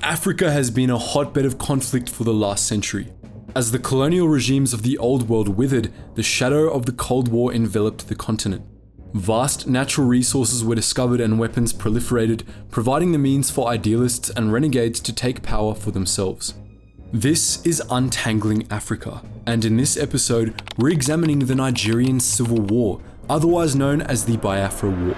Africa has been a hotbed of conflict for the last century. As the colonial regimes of the Old World withered, the shadow of the Cold War enveloped the continent. Vast natural resources were discovered and weapons proliferated, providing the means for idealists and renegades to take power for themselves. This is Untangling Africa, and in this episode, we're examining the Nigerian Civil War, otherwise known as the Biafra War.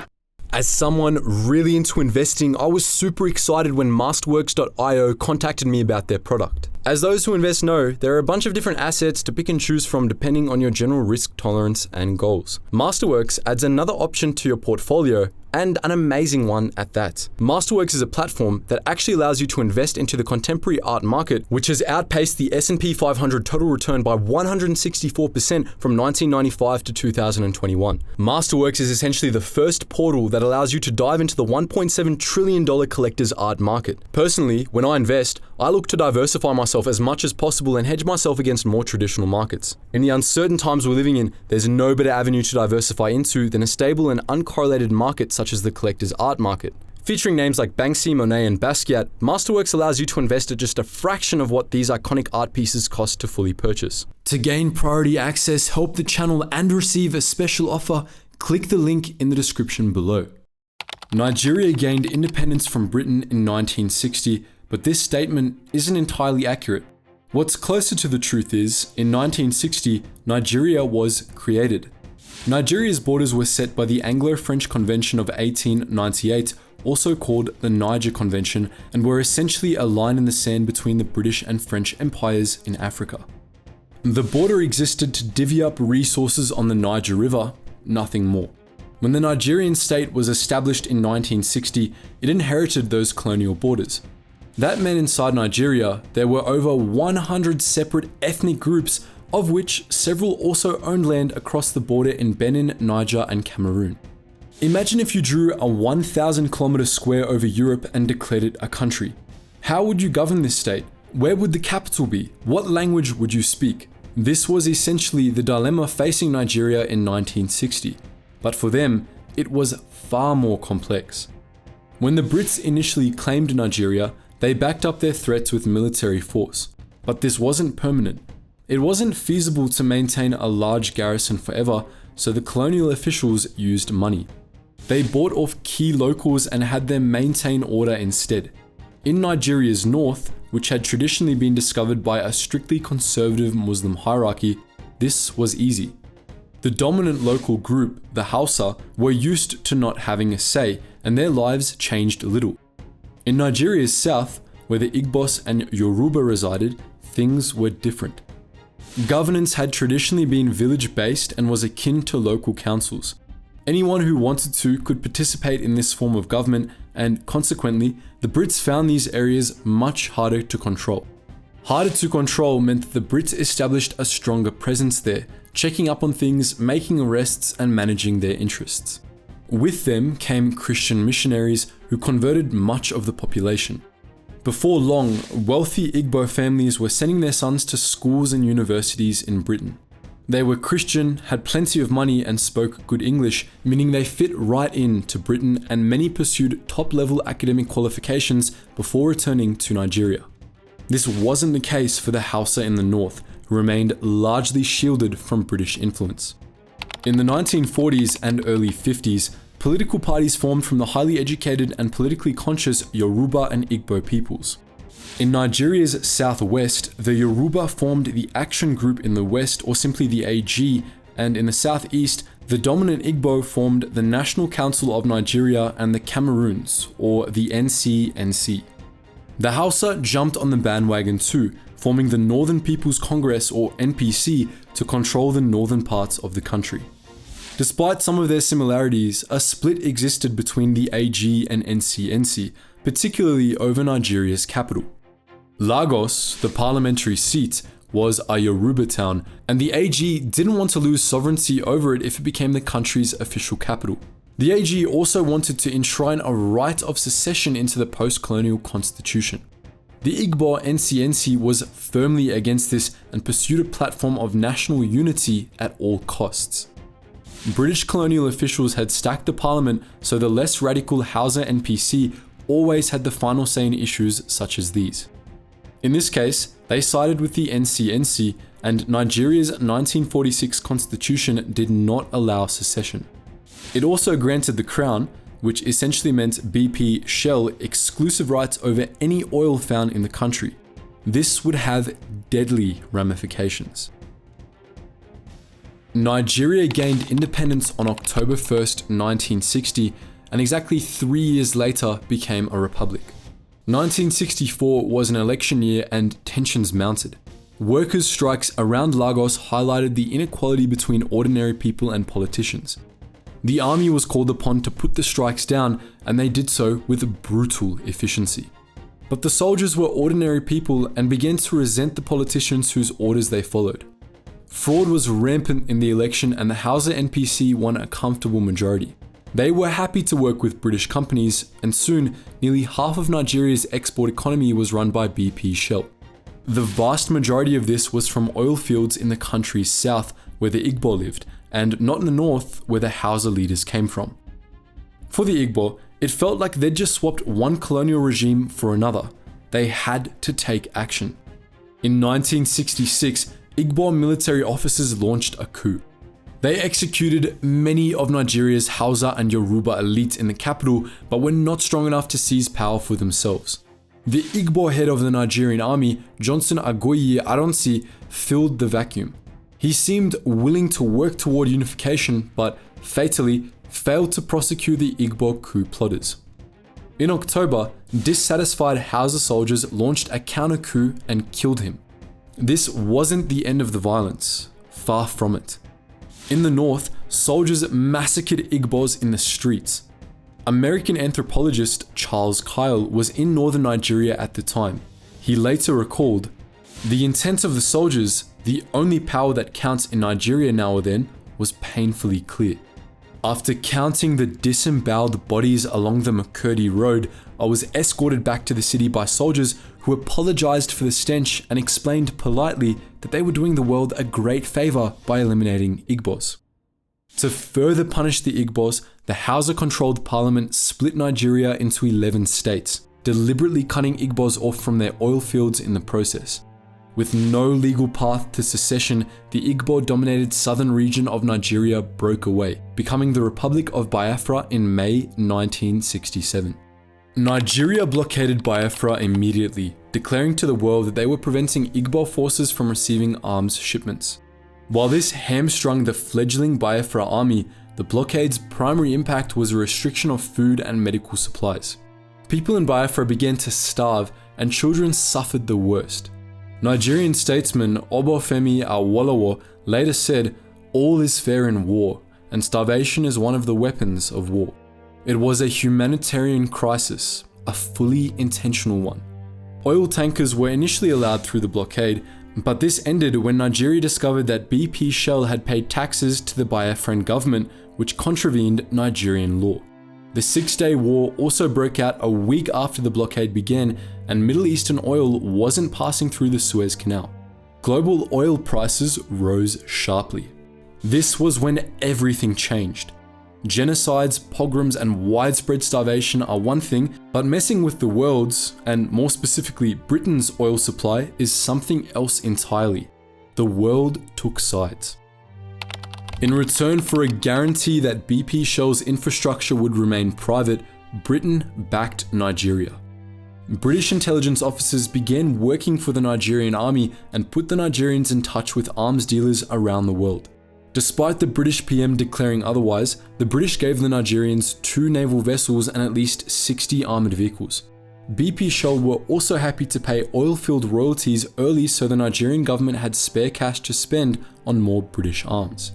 As someone really into investing, I was super excited when Masterworks.io contacted me about their product. As those who invest know, there are a bunch of different assets to pick and choose from depending on your general risk tolerance and goals. Masterworks adds another option to your portfolio, and an amazing one at that. Masterworks is a platform that actually allows you to invest into the contemporary art market, which has outpaced the S&P 500 total return by 164% from 1995 to 2021. Masterworks is essentially the first portal that allows you to dive into the $1.7 trillion collector's art market. Personally, when I invest, I look to diversify myself as much as possible and hedge myself against more traditional markets. In the uncertain times we're living in, there's no better avenue to diversify into than a stable and uncorrelated market such as the collector's art market. Featuring names like Banksy, Monet, and Basquiat, Masterworks allows you to invest at just a fraction of what these iconic art pieces cost to fully purchase. To gain priority access, help the channel, and receive a special offer, click the link in the description below. Nigeria gained independence from Britain in 1960, but this statement isn't entirely accurate. What's closer to the truth is, in 1960, Nigeria was created. Nigeria's borders were set by the Anglo-French Convention of 1898, also called the Niger Convention, and were essentially a line in the sand between the British and French empires in Africa. The border existed to divvy up resources on the Niger River, nothing more. When the Nigerian state was established in 1960, it inherited those colonial borders. That meant inside Nigeria, there were over 100 separate ethnic groups, of which several also owned land across the border in Benin, Niger, and Cameroon. Imagine if you drew a 1,000 kilometer square over Europe and declared it a country. How would you govern this state? Where would the capital be? What language would you speak? This was essentially the dilemma facing Nigeria in 1960. But for them, it was far more complex. When the Brits initially claimed Nigeria, they backed up their threats with military force. But this wasn't permanent. It wasn't feasible to maintain a large garrison forever, so the colonial officials used money. They bought off key locals and had them maintain order instead. In Nigeria's north, which had traditionally been discovered by a strictly conservative Muslim hierarchy, this was easy. The dominant local group, the Hausa, were used to not having a say, and their lives changed little. In Nigeria's south, where the Igbos and Yoruba resided, things were different. Governance had traditionally been village-based and was akin to local councils. Anyone who wanted to could participate in this form of government, and consequently, the Brits found these areas much harder to control. Harder to control meant that the Brits established a stronger presence there, checking up on things, making arrests, and managing their interests. With them came Christian missionaries who converted much of the population. Before long, wealthy Igbo families were sending their sons to schools and universities in Britain. They were Christian, had plenty of money, and spoke good English, meaning they fit right into Britain, and many pursued top-level academic qualifications before returning to Nigeria. This wasn't the case for the Hausa in the north, who remained largely shielded from British influence. In the 1940s and early 50s, political parties formed from the highly educated and politically conscious Yoruba and Igbo peoples. In Nigeria's southwest, the Yoruba formed the Action Group in the west, or simply the AG, and in the southeast, the dominant Igbo formed the National Council of Nigeria and the Cameroons, or the NCNC. The Hausa jumped on the bandwagon too, forming the Northern People's Congress, or NPC, to control the northern parts of the country. Despite some of their similarities, a split existed between the AG and NCNC, particularly over Nigeria's capital. Lagos, the parliamentary seat, was a Yoruba town, and the AG didn't want to lose sovereignty over it if it became the country's official capital. The AG also wanted to enshrine a right of secession into the post-colonial constitution. The Igbo NCNC was firmly against this and pursued a platform of national unity at all costs. British colonial officials had stacked the parliament so the less radical Hausa NPC always had the final say in issues such as these. In this case, they sided with the NCNC, and Nigeria's 1946 constitution did not allow secession. It also granted the Crown, which essentially meant BP Shell, exclusive rights over any oil found in the country. This would have deadly ramifications. Nigeria gained independence on October 1st, 1960, and exactly 3 years later became a republic. 1964 was an election year and tensions mounted. Workers' strikes around Lagos highlighted the inequality between ordinary people and politicians. The army was called upon to put the strikes down, and they did so with brutal efficiency. But the soldiers were ordinary people and began to resent the politicians whose orders they followed. Fraud was rampant in the election, and the Hausa NPC won a comfortable majority. They were happy to work with British companies, and soon, nearly half of Nigeria's export economy was run by BP Shell. The vast majority of this was from oil fields in the country's south, where the Igbo lived, and not in the north, where the Hausa leaders came from. For the Igbo, it felt like they'd just swapped one colonial regime for another. They had to take action. In 1966, Igbo military officers launched a coup. They executed many of Nigeria's Hausa and Yoruba elites in the capital, but were not strong enough to seize power for themselves. The Igbo head of the Nigerian army, Johnson Agoye Aronsi, filled the vacuum. He seemed willing to work toward unification, but fatally failed to prosecute the Igbo coup plotters. In October, dissatisfied Hausa soldiers launched a counter-coup and killed him. This wasn't the end of the violence, far from it. In the north, soldiers massacred Igbos in the streets. American anthropologist Charles Kyle was in northern Nigeria at the time. He later recalled, "The intent of the soldiers, the only power that counts in Nigeria now or then, was painfully clear. After counting the disemboweled bodies along the Makurdi Road, I was escorted back to the city by soldiers who apologized for the stench and explained politely that they were doing the world a great favor by eliminating Igbos." To further punish the Igbos, the Hausa-controlled parliament split Nigeria into 11 states, deliberately cutting Igbos off from their oil fields in the process. With no legal path to secession, the Igbo-dominated southern region of Nigeria broke away, becoming the Republic of Biafra in May 1967. Nigeria blockaded Biafra immediately, declaring to the world that they were preventing Igbo forces from receiving arms shipments. While this hamstrung the fledgling Biafra army, the blockade's primary impact was a restriction of food and medical supplies. People in Biafra began to starve, and children suffered the worst. Nigerian statesman Obafemi Awolowo later said, "All is fair in war, and starvation is one of the weapons of war." It was a humanitarian crisis, a fully intentional one. Oil tankers were initially allowed through the blockade, but this ended when Nigeria discovered that BP Shell had paid taxes to the Biafran government, which contravened Nigerian law. The Six-Day War also broke out a week after the blockade began, and Middle Eastern oil wasn't passing through the Suez Canal. Global oil prices rose sharply. This was when everything changed. Genocides, pogroms, and widespread starvation are one thing, but messing with the world's, and more specifically Britain's oil supply is something else entirely. The world took sides. In return for a guarantee that BP Shell's infrastructure would remain private, Britain backed Nigeria. British intelligence officers began working for the Nigerian army and put the Nigerians in touch with arms dealers around the world. Despite the British PM declaring otherwise, the British gave the Nigerians 2 naval vessels and at least 60 armoured vehicles. BP Shell were also happy to pay oilfield royalties early so the Nigerian government had spare cash to spend on more British arms.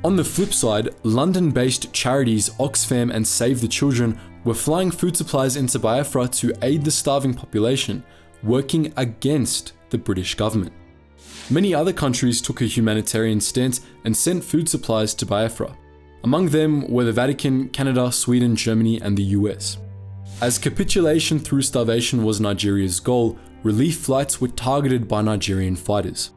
On the flip side, London-based charities Oxfam and Save the Children were flying food supplies into Biafra to aid the starving population, working against the British government. Many other countries took a humanitarian stance and sent food supplies to Biafra. Among them were the Vatican, Canada, Sweden, Germany, and the US. As capitulation through starvation was Nigeria's goal, relief flights were targeted by Nigerian fighters.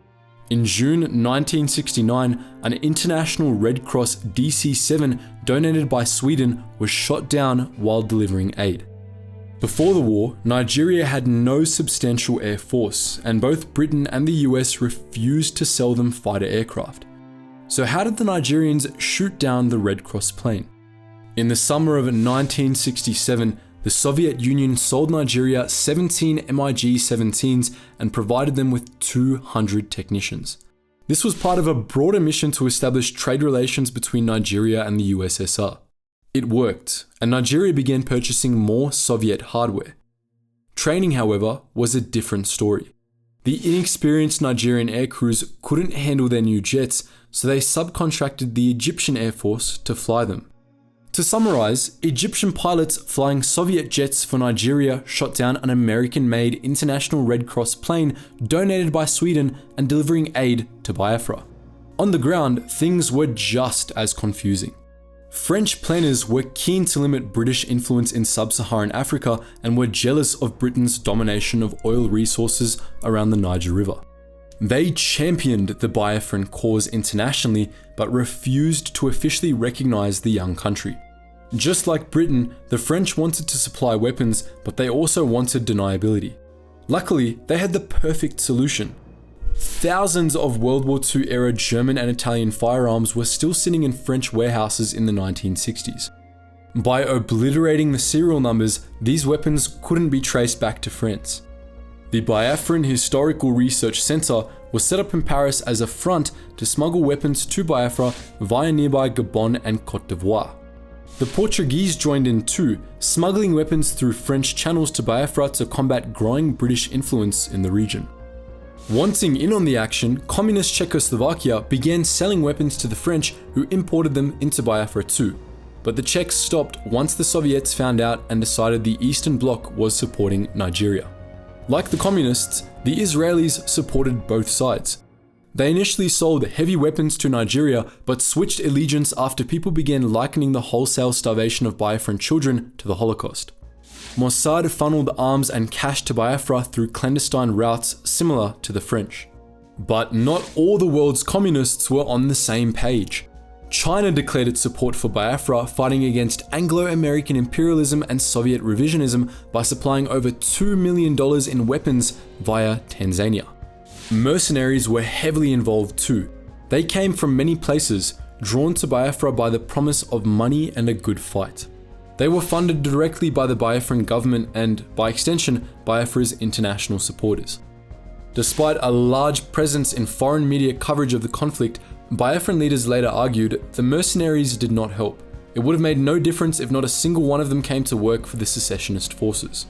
In June 1969, an International Red Cross DC-7 donated by Sweden was shot down while delivering aid. Before the war, Nigeria had no substantial air force, and both Britain and the US refused to sell them fighter aircraft. So how did the Nigerians shoot down the Red Cross plane? In the summer of 1967, the Soviet Union sold Nigeria 17 MiG-17s and provided them with 200 technicians. This was part of a broader mission to establish trade relations between Nigeria and the USSR. It worked, and Nigeria began purchasing more Soviet hardware. Training, however, was a different story. The inexperienced Nigerian air crews couldn't handle their new jets, so they subcontracted the Egyptian Air Force to fly them. To summarize, Egyptian pilots flying Soviet jets for Nigeria shot down an American-made International Red Cross plane donated by Sweden and delivering aid to Biafra. On the ground, things were just as confusing. French planners were keen to limit British influence in sub-Saharan Africa and were jealous of Britain's domination of oil resources around the Niger River. They championed the Biafran cause internationally, but refused to officially recognize the young country. Just like Britain, the French wanted to supply weapons, but they also wanted deniability. Luckily, they had the perfect solution. Thousands of World War II era German and Italian firearms were still sitting in French warehouses in the 1960s. By obliterating the serial numbers, these weapons couldn't be traced back to France. The Biafran Historical Research Center was set up in Paris as a front to smuggle weapons to Biafra via nearby Gabon and Côte d'Ivoire. The Portuguese joined in too, smuggling weapons through French channels to Biafra to combat growing British influence in the region. Wanting in on the action, communist Czechoslovakia began selling weapons to the French, who imported them into Biafra too. But the Czechs stopped once the Soviets found out and decided the Eastern Bloc was supporting Nigeria. Like the communists, the Israelis supported both sides. They initially sold heavy weapons to Nigeria, but switched allegiance after people began likening the wholesale starvation of Biafran children to the Holocaust. Mossad funneled arms and cash to Biafra through clandestine routes similar to the French. But not all the world's communists were on the same page. China declared its support for Biafra, fighting against Anglo-American imperialism and Soviet revisionism by supplying over $2 million in weapons via Tanzania. Mercenaries were heavily involved too. They came from many places, drawn to Biafra by the promise of money and a good fight. They were funded directly by the Biafran government and, by extension, Biafra's international supporters. Despite a large presence in foreign media coverage of the conflict, Biafran leaders later argued the mercenaries did not help. It would have made no difference if not a single one of them came to work for the secessionist forces.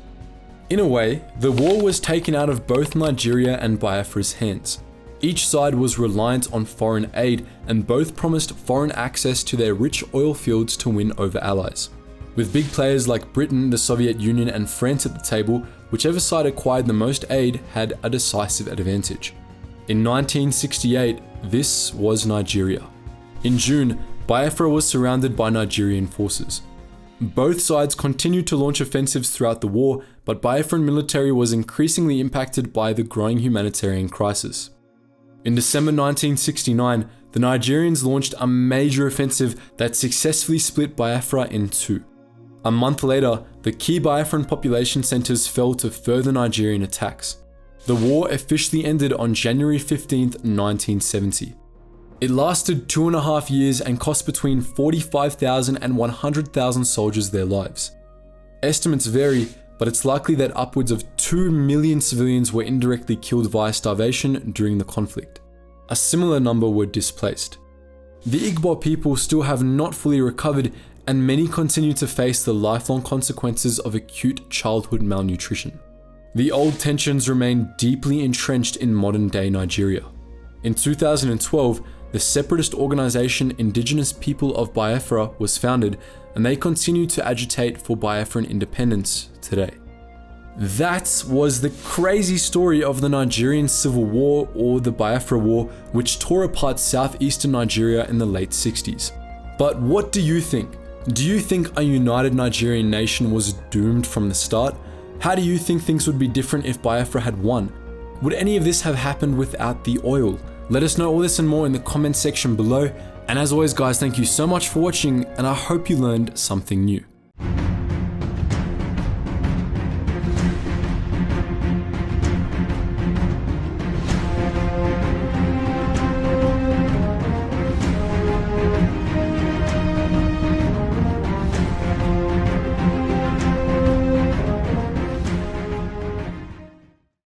In a way, the war was taken out of both Nigeria and Biafra's hands. Each side was reliant on foreign aid, and both promised foreign access to their rich oil fields to win over allies. With big players like Britain, the Soviet Union, and France at the table, whichever side acquired the most aid had a decisive advantage. In 1968, this was Nigeria. In June, Biafra was surrounded by Nigerian forces. Both sides continued to launch offensives throughout the war, but Biafran military was increasingly impacted by the growing humanitarian crisis. In December 1969, the Nigerians launched a major offensive that successfully split Biafra in two. A month later, the key Biafran population centers fell to further Nigerian attacks. The war officially ended on January 15, 1970. It lasted 2.5 years and cost between 45,000 and 100,000 soldiers their lives. Estimates vary, but it's likely that upwards of 2 million civilians were indirectly killed via starvation during the conflict. A similar number were displaced. The Igbo people still have not fully recovered, and many continue to face the lifelong consequences of acute childhood malnutrition. The old tensions remain deeply entrenched in modern-day Nigeria. In 2012, the separatist organization Indigenous People of Biafra was founded, and they continue to agitate for Biafran independence today. That was the crazy story of the Nigerian Civil War, or the Biafra War, which tore apart southeastern Nigeria in the late 60s. But what do you think? Do you think a united Nigerian nation was doomed from the start? How do you think things would be different if Biafra had won? Would any of this have happened without the oil? Let us know all this and more in the comment section below. And as always guys, thank you so much for watching, and I hope you learned something new.